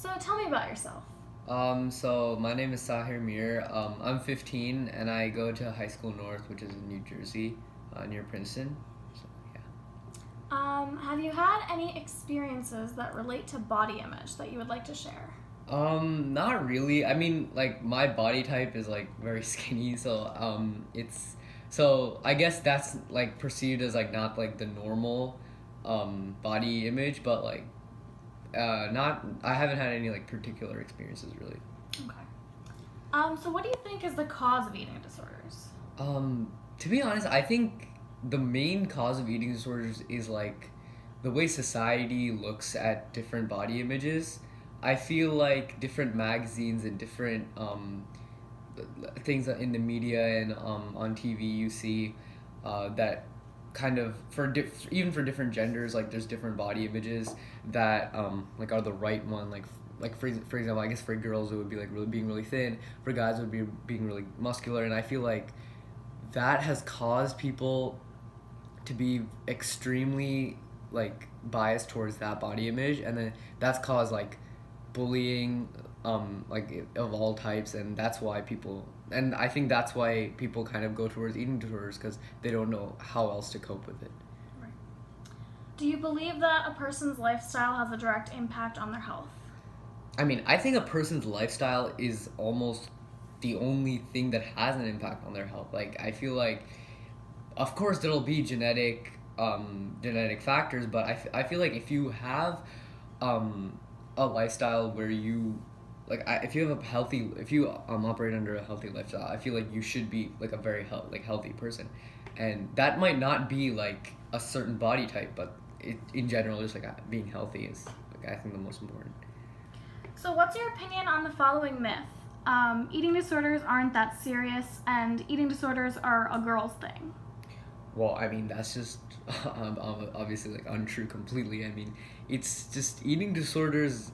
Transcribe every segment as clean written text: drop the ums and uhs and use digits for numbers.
So tell me about yourself. So my name is Sahir Mir. I'm 15 and I go to High School North, which is in New Jersey, near Princeton. So yeah. Have you had any experiences that relate to body image that you would like to share? Not really. I mean, like my body type is like very skinny, so I guess that's like perceived as like not like the normal body image, but like not I haven't had any like particular experiences really. Okay. So what do you think is the cause of eating disorders? To be honest, I think the main cause of eating disorders is like the way society looks at different body images. I feel like different magazines and different things in the media and on TV you see that kind of even for different genders, like there's different body images that like are the right one, like for example, I guess for girls it would be like really being really thin, for guys it would be being really muscular, and I feel like that has caused people to be extremely like biased towards that body image, and then that's caused like bullying like of all types, and that's why people, and I think that's why people kind of go towards eating disorders because they don't know how else to cope with it. Right. Do you believe that a person's lifestyle has a direct impact on their health? I mean, I think a person's lifestyle is almost the only thing that has an impact on their health. Like I feel like, of course, there'll be genetic factors, but I feel like if you have a lifestyle where you if you have a healthy, if you operate under a healthy lifestyle, I feel like you should be like a very healthy person, and that might not be like a certain body type, but in general, just like being healthy is like I think the most important. So what's your opinion on the following myth? Eating disorders aren't that serious, and eating disorders are a girl's thing. Well, I mean that's just obviously like untrue completely. I mean, it's just eating disorders.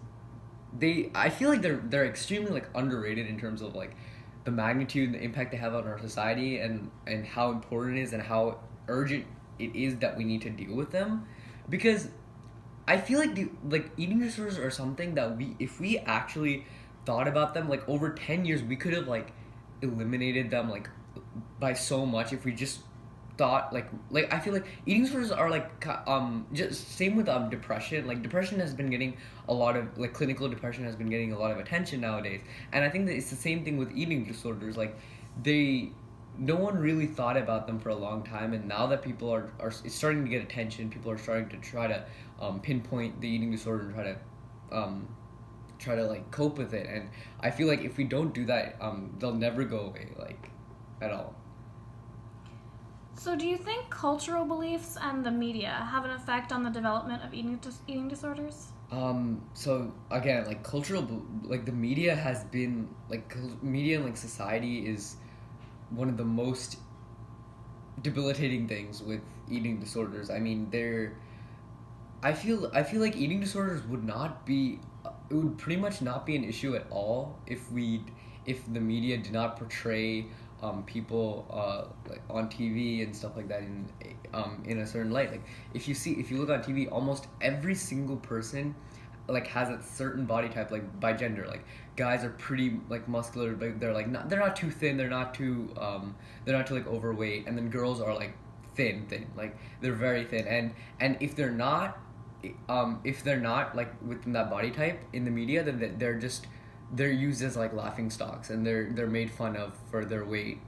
I feel like they're extremely like underrated in terms of like the magnitude and the impact they have on our society, and how important it is and how urgent it is that we need to deal with them, because I feel like like eating disorders are something that if we actually thought about them like over 10 years, we could have like eliminated them like by so much if we just thought like I feel like eating disorders are like just same with depression. Like depression has been getting a lot of like clinical depression has been getting a lot of attention nowadays, and I think that it's the same thing with eating disorders. Like they no one really thought about them for a long time, and now that people are it's starting to get attention, people are starting to try to pinpoint the eating disorder and try to like cope with it. And I feel like if we don't do that, they'll never go away like at all. So do you think cultural beliefs and the media have an effect on the development of eating disorders? So again, like like the media has been like media and like society is one of the most debilitating things with eating disorders. I mean, I feel like eating disorders would not be it would pretty much not be an issue at all if the media did not portray people like on TV and stuff like that in a certain light. Like if you look on TV, almost every single person like has a certain body type, like by gender. Like guys are pretty like muscular, but they're not too thin, they're not too like overweight, and then girls are like thin, like they're very thin, and if they're not like within that body type in the media, then they're used as like laughing stocks, and they're made fun of for their weight.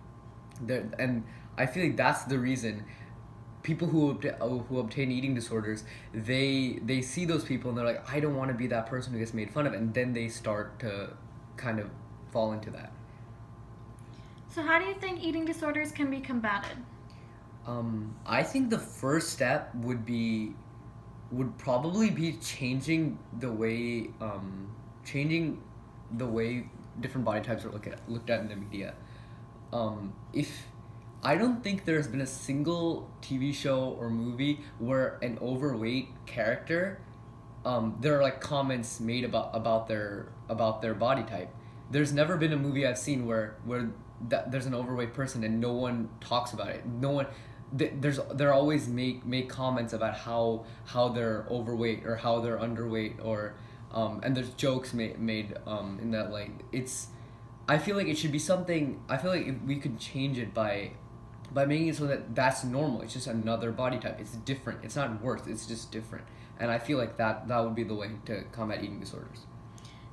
And I feel like that's the reason people who obtain eating disorders, they see those people and they're like, I don't want to be that person who gets made fun of, and then they start to kind of fall into that. So how do you think eating disorders can be combated? I think the first step would probably be changing the way different body types are looked at in the media. If I don't think there's been a single TV show or movie where an overweight character, there are like comments made about their body type. There's never been a movie I've seen where there's an overweight person and no one talks about it. No one they're always make comments about how they're overweight or how they're underweight, and there's jokes made in that, like, it's, I feel like it should be something. I feel like if we could change it by making it so that that's normal. It's just another body type. It's different. It's not worse. It's just different. And I feel like that would be the way to combat eating disorders.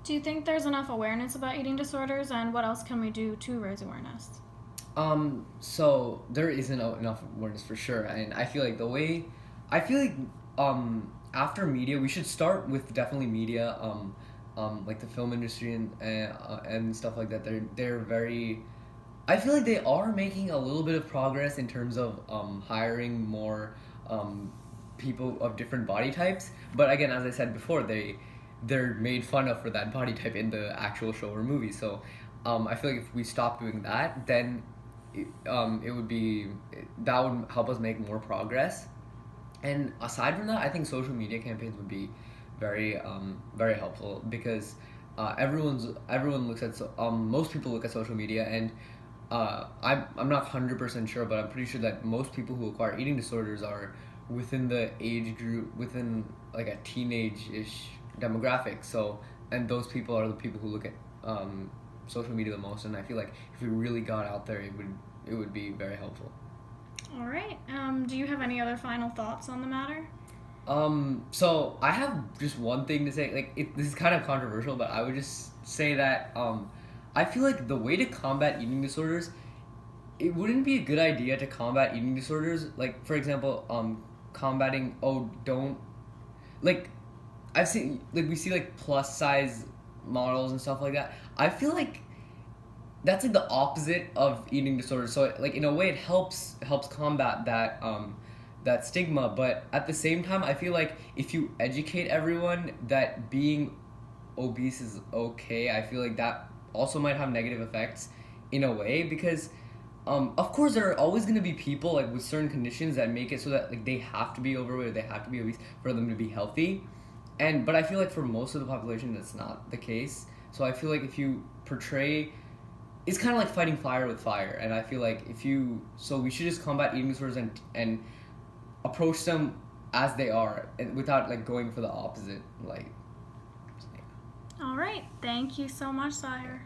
Do you think there's enough awareness about eating disorders, and what else can we do to raise awareness? So there isn't enough awareness for sure, and I feel like after media, we should start with definitely media, like the film industry and stuff like that. They're very, I feel like they are making a little bit of progress in terms of hiring more people of different body types. But again, as I said before, they're made fun of for that body type in the actual show or movie. So I feel like if we stop doing that, then it would be, that would help us make more progress. And aside from that, I think social media campaigns would be very helpful, because everyone looks at most people look at social media, and I'm not 100% sure, but I'm pretty sure that most people who acquire eating disorders are within the age group, within like a teenage-ish demographic. So, and those people are the people who look at social media the most, and I feel like if we really got out there, it would be very helpful. All right. Do you have any other final thoughts on the matter? So I have just one thing to say. Like, this is kind of controversial, but I would just say that I feel like the way to combat eating disorders, it wouldn't be a good idea to combat eating disorders. Like, for example, combating, don't, like, I've seen, like, we see like plus size models and stuff like that. I feel like that's like the opposite of eating disorders. So like, in a way, it helps combat that stigma. But at the same time, I feel like if you educate everyone that being obese is okay, I feel like that also might have negative effects in a way, because of course there are always going to be people like with certain conditions that make it so that like they have to be overweight or they have to be obese for them to be healthy. But I feel like for most of the population that's not the case. So I feel like if you portray, it's kind of like fighting fire with fire, and I feel like we should just combat eating disorders and approach them as they are, and without like going for the opposite, like. All right. Thank you so much, Sahir.